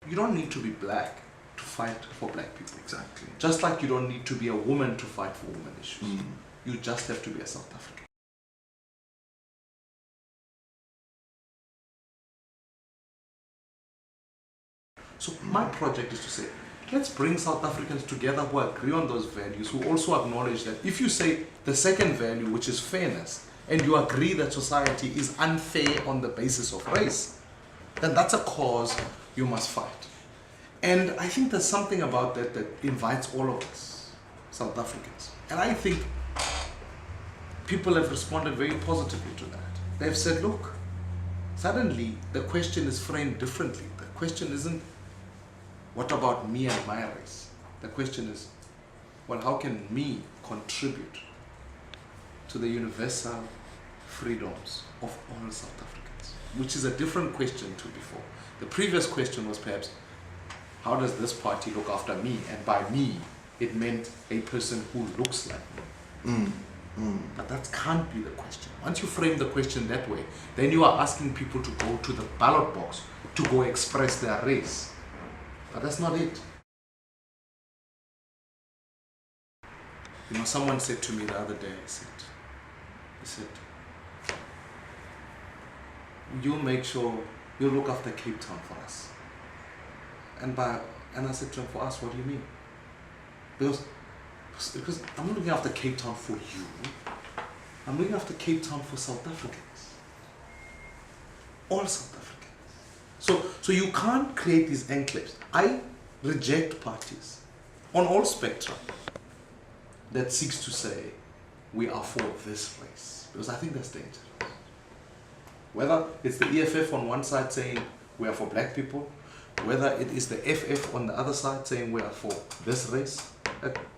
You don't need to be black to fight for black people. Exactly. Just like you don't need to be a woman to fight for women issues. You just have to be a South African. So my project is to say, let's bring South Africans together who agree on those values, who also acknowledge that if you say the second value, which is fairness, and you agree that society is unfair on the basis of race, then that's a cause you must fight. And I think there's something about that that invites all of us, South Africans. And I think people have responded very positively to that. They've said, look, suddenly the question is framed differently. The question isn't, what about me and my race? The question is, well, how can me contribute to the universal freedoms of all South Africans? Which is a different question to before. The previous question was perhaps, how does this party look after me? And by me, it meant a person who looks like me. But that can't be the question. Once you frame the question that way, then you are asking people to go to the ballot box to go express their race. But that's not it. You know, someone said to me the other day, he said, you make sure you look after Cape Town for us. And I said to him, for us, what do you mean? Because I'm not looking after Cape Town for you. I'm looking after Cape Town for South Africans. All South Africans. So you can't create these enclaves. I reject parties on all spectra that seeks to say we are for this race, because I think that's dangerous. Whether it's the EFF on one side saying we are for black people, whether it is the FF on the other side saying we are for this race,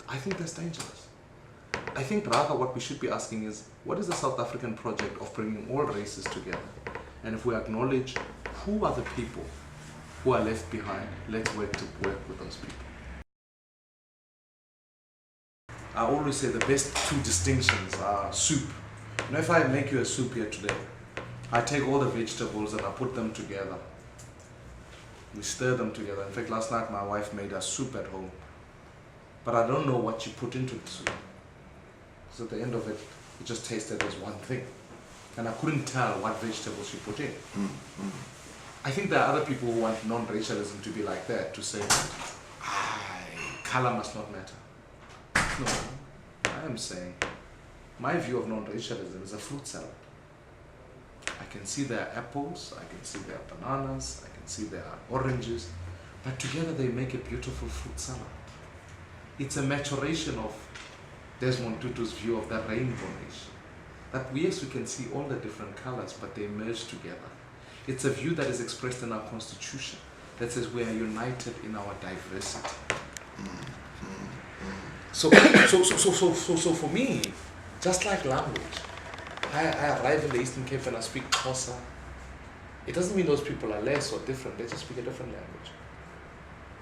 I think that's dangerous. I think rather what we should be asking is, what is the South African project of bringing all races together? And if we acknowledge who are the people who are left behind, let's work with those people. I always say the best two distinctions are soup. You know, if I make you a soup here today, I take all the vegetables and I put them together. We stir them together. In fact, last night my wife made us soup at home. But I don't know what she put into the soup. So at the end of it, it just tasted as one thing. And I couldn't tell what vegetables she put in. I think there are other people who want non-racialism to be like that, to say, color must not matter. No, I am saying, my view of non-racialism is a fruit salad. I can see there are apples, I can see there are bananas, I can see there are oranges, but together they make a beautiful fruit salad. It's a maturation of Desmond Tutu's view of the rainbow nation. That yes, we can see all the different colors, but they merge together. It's a view that is expressed in our constitution that says we are united in our diversity. So for me, just like language, I arrive in the Eastern Cape and I speak Xhosa. It doesn't mean those people are less or different, they just speak a different language.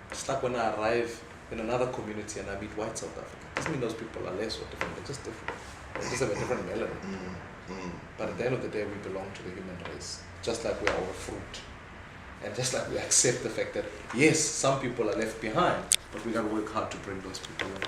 Just like when I arrive in another community and I meet white South Africans, it doesn't mean those people are less or different, they're just different. They just have a different melody. But at the end of the day, we belong to the human race, just like we are all fruit. And just like we accept the fact that, yes, some people are left behind, but we got to work hard to bring those people in.